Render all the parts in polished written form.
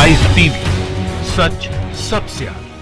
Rise TV, सच सबसे आगे।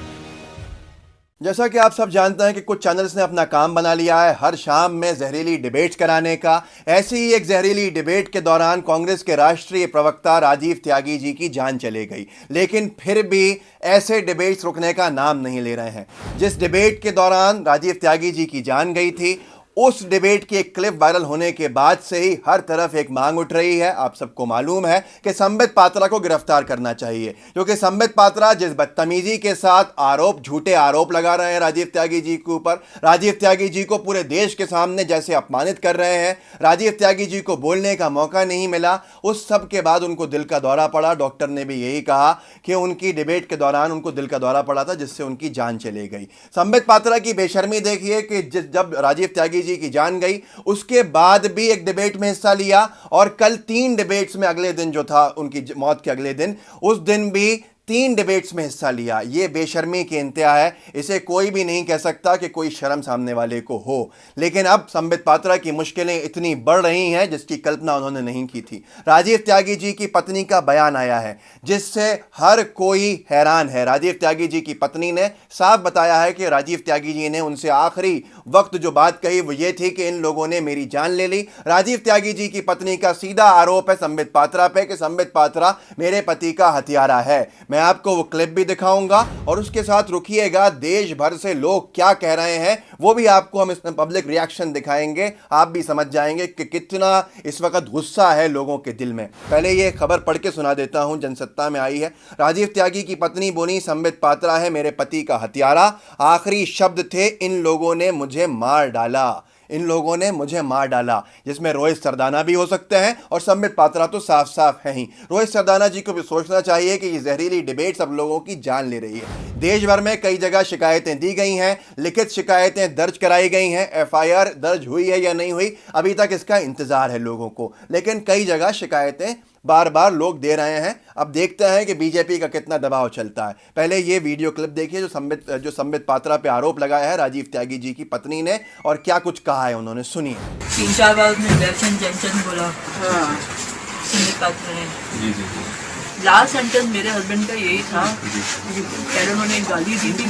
जैसा कि आप सब जानते हैं कि कुछ चैनल्स ने अपना काम बना लिया है हर शाम में जहरीली डिबेट्स कराने का। ऐसी ही एक जहरीली डिबेट के दौरान कांग्रेस के राष्ट्रीय प्रवक्ता राजीव त्यागी जी की जान चली गई, लेकिन फिर भी ऐसे डिबेट्स रुकने का नाम नहीं ले रहे हैं। जिस डिबेट के दौरान राजीव त्यागी जी की जान गई थी, उस डिबेट की एक क्लिप वायरल होने के बाद से ही हर तरफ एक मांग उठ रही है। आप सबको मालूम है कि संबित पात्रा को गिरफ्तार करना चाहिए, क्योंकि संबित पात्रा जिस बदतमीजी के साथ झूठे आरोप लगा रहे हैं राजीव त्यागी जी के ऊपर, राजीव त्यागी जी को पूरे देश के सामने जैसे अपमानित कर रहे हैं, राजीव त्यागी जी को बोलने का मौका नहीं मिला, उस सब के बाद उनको दिल का दौरा पड़ा। डॉक्टर ने भी यही कहा कि उनकी डिबेट के दौरान उनको दिल का दौरा पड़ा था, जिससे उनकी जान चली गई। संबित पात्रा की बेशर्मी देखिए कि जब राजीव त्यागी जी की जान गई, उसके बाद भी एक डिबेट में हिस्सा लिया, और कल 3 डिबेट्स में, अगले दिन जो था उनकी मौत के अगले दिन, उस दिन भी 3 डिबेट्स में हिस्सा लिया। यह बेशर्मी की इंतहा है। इसे कोई भी नहीं कह सकता कि कोई शर्म सामने वाले को हो। लेकिन अब संबित पात्रा की मुश्किलें इतनी बढ़ रही हैं जिसकी कल्पना उन्होंने नहीं की थी। राजीव त्यागी जी की पत्नी का बयान आया है जिससे हर कोई हैरान है। राजीव त्यागी जी की पत्नी ने साफ बताया है कि राजीव त्यागी जी ने उनसे आखिरी वक्त जो बात कही वो ये थी कि इन लोगों ने मेरी जान ले ली। राजीव त्यागी जी की पत्नी का सीधा आरोप है संबित पात्रा पे कि संबित पात्रा मेरे पति का हत्यारा है। मैं आपको वो क्लिप भी दिखाऊंगा और उसके साथ रुकिएगा, देश भर से लोग क्या कह रहे हैं वो भी आपको हम इसमें पब्लिक रिएक्शन दिखाएंगे। आप भी समझ जाएंगे कि कितना इस वक्त गुस्सा है लोगों के दिल में। पहले ये खबर पढ़ के सुना देता हूं, जनसत्ता में आई है। राजीव त्यागी की पत्नी बोली, संबित पात्रा है मेरे पति का हत्यारा, आखिरी शब्द थे इन लोगों ने मुझे मार डाला, इन लोगों ने मुझे मार डाला। जिसमें रोहित सरदाना भी हो सकते हैं और संबित पात्रा तो साफ साफ है ही। रोहित सरदाना जी को भी सोचना चाहिए कि ये जहरीली डिबेट सब लोगों की जान ले रही है। देश भर में कई जगह शिकायतें दी गई हैं, लिखित शिकायतें दर्ज कराई गई हैं। एफआईआर दर्ज हुई है या नहीं हुई अभी तक इसका इंतजार है लोगों को, लेकिन कई जगह शिकायतें बार बार लोग दे रहे हैं। अब देखते हैं कि बीजेपी का कितना दबाव चलता है। पहले ये वीडियो क्लिप देखिए जो संबित पात्रा पे आरोप लगाया है राजीव त्यागी जी की पत्नी ने, और क्या कुछ कहा है उन्होंने, सुनिए। 3-4 बार उसने दर्शन जंचन बोला संबित पात्रा ने। लास्ट सेंटेंस मेरे हस्बैंड का यही था, पहले उन्होंने गाली दी थी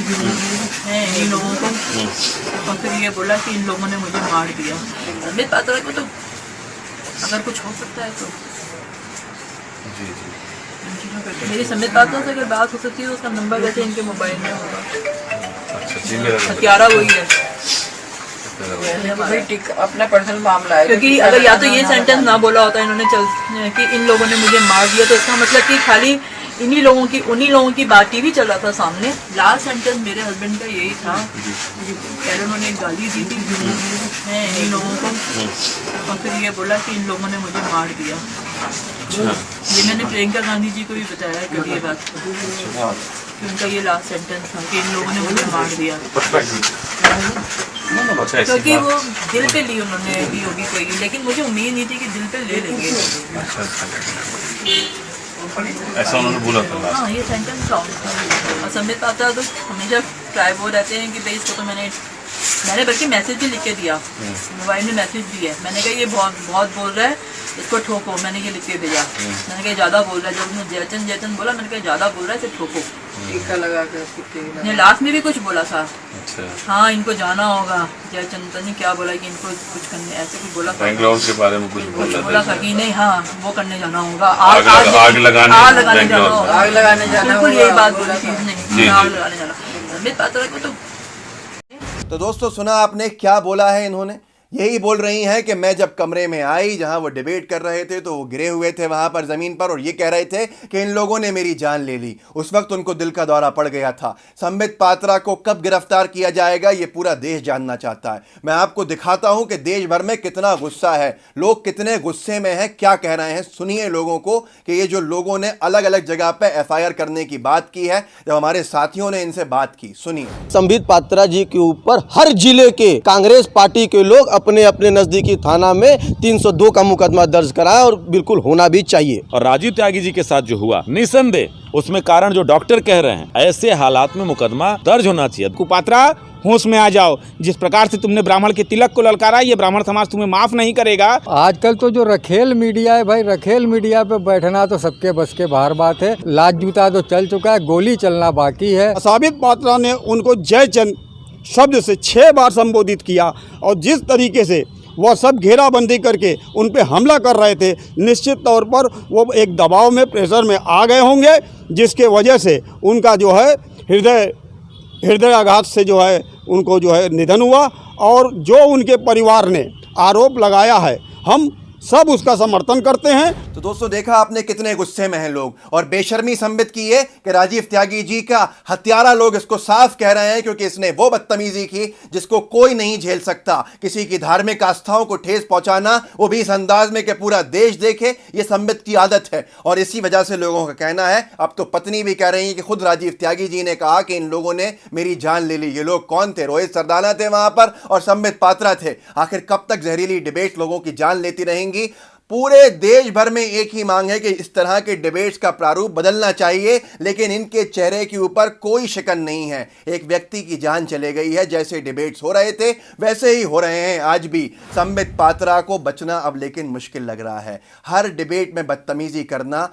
इन लोगों को, और फिर ये बोला कि इन लोगों ने मुझे मार दिया। संबित पात्रा को तो अगर कुछ हो सकता है तो मेरी संबित पात्रा से अगर बात हो सकती है तो उसका नंबर वैसे इनके मोबाइल में होगा। हत्यारा वही है, अपना पर्सनल मामला है। क्योंकि अगर या तो ये सेंटेंस ना बोला होता इन्होंने कि इन लोगों ने मुझे मार दिया, तो इसका मतलब कि खाली उन्हीं लोगों की बात ही चल रहा था सामने। लास्ट सेंटेंस मेरे हस्बैंड का यही था, पहले उन्होंने गाली दी थी इन लोगों को, और फिर ये बोला कि इन लोगों ने मुझे मार दिया। ये मैंने प्रियंका गांधी जी को भी बताया है कभी ये बात, कि उनका ये लास्ट सेंटेंस था कि इन लोगों ने मुझे मार दिया, क्योंकि वो दिल पे ली उन्होंने ली होगी कोई, लेकिन मुझे उम्मीद नहीं थी कि दिल पे ले लेंगे। ऐसा उन्होंने बोला था। हाँ, ये सेंटेंस था। और संबित पात्रा तो हमेशा ट्राई वो रहते हैं कि भाई इसको तो मैंने बल्कि मैसेज भी लिख के दिया, मोबाइल में मैसेज भी है। मैंने कहा ये बहुत बोल रहा है, इसको ठोको। मैंने ये लिख के भेजा। मैंने कहा ज़्यादा बोल रहा है, जब उसने जयचंद बोला मैंने कहा ज़्यादा बोल रहा है, इसे ठोको। टीका लगा कर लास्ट में भी कुछ बोला था। अच्छा। हाँ, इनको जाना होगा। जयचंद ने क्या बोला कि इनको कुछ करने, ऐसे कुछ बोला था। बैंगलोर के बारे में कुछ बोला था कि नहीं, हाँ वो करने जाना होगा, आग लगाने जाना होगा। आग लगाने जाना, बिल्कुल यही बात बोली थी उसने, आग लगाने जाना। संबित पात्रा को तो दोस्तों सुना आपने क्या बोला है इन्होंने। यही बोल रही हैं कि मैं जब कमरे में आई जहां वो डिबेट कर रहे थे तो वो गिरे हुए थे वहां पर ज़मीन पर, और ये कह रहे थे कि इन लोगों ने मेरी जान ले ली। उस वक्त उनको दिल का दौरा पड़ गया था। संबित पात्रा को कब गिरफ्तार किया जाएगा ये पूरा देश जानना चाहता है। मैं आपको दिखाता हूं कि देश भर में कितना गुस्सा है, लोग कितने गुस्से में हैं, क्या कह रहे हैं। सुनिए लोगों को कि ये जो लोगों ने अलग अलग जगह पर एफआईआर करने की बात की है, जब हमारे साथियों ने इनसे बात की, सुनिए। संबित पात्रा जी के ऊपर हर जिले के कांग्रेस पार्टी के लोग अपने अपने नज़दीकी थाना में 302 का मुकदमा दर्ज कराएं और बिल्कुल होना भी चाहिए। और राजीव त्यागी जी के साथ जो हुआ निसंदेह उसमें कारण जो डॉक्टर कह रहे हैं, ऐसे हालात में मुकदमा दर्ज होना चाहिए। कुपात्रा होश में आ जाओ, जिस प्रकार से तुमने ब्राह्मण के तिलक को ललकारा, ये ब्राह्मण समाज तुम्हें माफ नहीं करेगा। आजकल तो जो रखेल मीडिया है भाई, रखेल मीडिया पे बैठना तो सबके बस के बाहर बात है। लात जूता तो चल चुका है, गोली चलना बाकी है। साबित पात्रा ने उनको जय चंद शब्द से 6 बार संबोधित किया और जिस तरीके से वह सब घेराबंदी करके उन पे हमला कर रहे थे, निश्चित तौर पर वो एक दबाव में, प्रेशर में आ गए होंगे, जिसके वजह से उनका जो है हृदयाघात से जो है उनको जो है निधन हुआ। और जो उनके परिवार ने आरोप लगाया है, हम सब उसका समर्थन करते हैं। तो दोस्तों देखा आपने कितने गुस्से में हैं लोग, और बेशर्मी संबित की है कि राजीव त्यागी जी का हत्यारा लोग इसको साफ कह रहे हैं क्योंकि इसने वो बदतमीजी की जिसको कोई नहीं झेल सकता। किसी की धार्मिक आस्थाओं को ठेस पहुंचाना, वो भी इस अंदाज में कि पूरा देश देखे, ये संबित की आदत है। और इसी वजह से लोगों का कहना है, अब तो पत्नी भी कह रही है कि खुद राजीव त्यागी जी ने कहा कि इन लोगों ने मेरी जान ले ली। ये लोग कौन थे? रोहित सरदाना थे वहां पर और संबित पात्रा थे। आखिर कब तक जहरीली डिबेट लोगों की जान लेती रहेंगी? पूरे देश भर में एक ही मांग है कि इस तरह के डिबेट्स का प्रारूप बदलना चाहिए, लेकिन इनके चेहरे के ऊपर कोई शिकन नहीं है। एक व्यक्ति की जान चले गई है, जैसे डिबेट्स हो रहे थे वैसे ही हो रहे हैं आज भी। संबित पात्रा को बचना अब लेकिन मुश्किल लग रहा है। हर डिबेट में बदतमीजी करना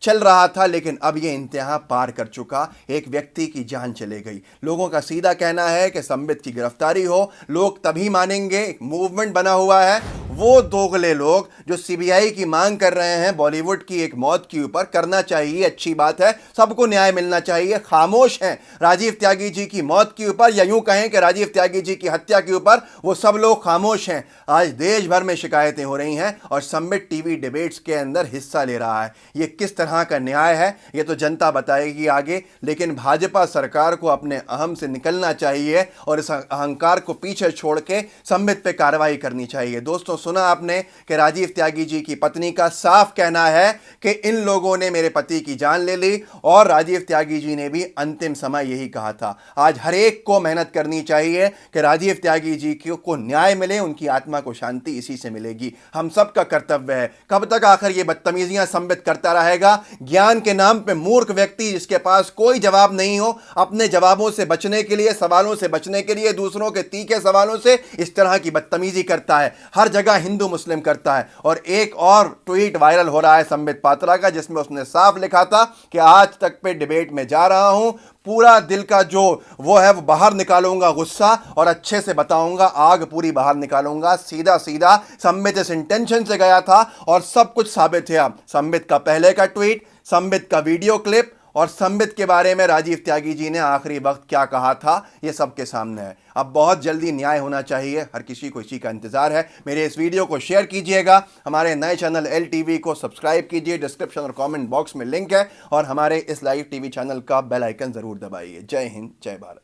चल रहा था, लेकिन अब ये इंतहा पार कर चुका। एक व्यक्ति की जान चले गई। लोगों का सीधा कहना है कि संबित की गिरफ्तारी हो, लोग तभी मानेंगे। एक मूवमेंट बना हुआ है, वो दोगले लोग जो सीबीआई की मांग कर रहे हैं बॉलीवुड की एक मौत के ऊपर। करना चाहिए, अच्छी बात है, सबको न्याय मिलना चाहिए। खामोश हैं राजीव त्यागी जी की मौत के ऊपर, या यूं कहें कि राजीव त्यागी जी की हत्या के ऊपर वो सब लोग खामोश हैं। आज देश भर में शिकायतें हो रही हैं और संबित टीवी डिबेट्स के अंदर हिस्सा ले रहा है। ये किस तरह का न्याय है ये तो जनता बताएगी आगे, लेकिन भाजपा सरकार को अपने अहम से निकलना चाहिए और इस अहंकार को पीछे छोड़ के संबित पे कार्रवाई करनी चाहिए। दोस्तों सुना आपने कि राजीव त्यागी जी की पत्नी का साफ कहना है कि इन लोगों ने मेरे पति की जान ले ली, और राजीव त्यागी जी ने भी अंतिम समय यही कहा था। आज हर एक को मेहनत करनी चाहिए कि राजीव त्यागी जी को न्याय मिले, उनकी आत्मा को शांति इसी से मिलेगी। हम सब का कर्तव्य है। कब तक आखिर ये बदतमीजियां संबित करता रहेगा? ज्ञान के नाम पे मूर्ख व्यक्ति जिसके पास कोई जवाब नहीं हो, अपने जवाबों से बचने के लिए, सवालों से बचने के लिए, दूसरों के तीखे सवालों से इस तरह की बदतमीजी करता है। हर जगह हिंदू मुस्लिम करता है। और एक और ट्वीट वायरल हो रहा है संबित पात्रा का, जिसमें उसने साफ लिखा था कि आज तक पे डिबेट में जा रहा हूं, पूरा दिल का जो वो है वो बाहर निकालूंगा, गुस्सा, और अच्छे से बताऊंगा, आग पूरी बाहर निकालूंगा। सीधा सीधा संबित इस इंटेंशन से गया था और सब कुछ साबित है। संबित का पहले का ट्वीट, संबित का वीडियो क्लिप और संबित के बारे में राजीव त्यागी जी ने आखिरी वक्त क्या कहा था, ये सबके सामने है। अब बहुत जल्दी न्याय होना चाहिए, हर किसी को इसी का इंतजार है। मेरे इस वीडियो को शेयर कीजिएगा, हमारे नए चैनल LTV को सब्सक्राइब कीजिए, डिस्क्रिप्शन और कमेंट बॉक्स में लिंक है, और हमारे इस लाइव टीवी चैनल का बेल आइकन जरूर दबाइए। जय हिंद, जय भारत।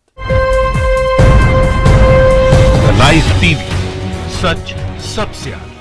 लाइव टीवी, सच सबसे आगे।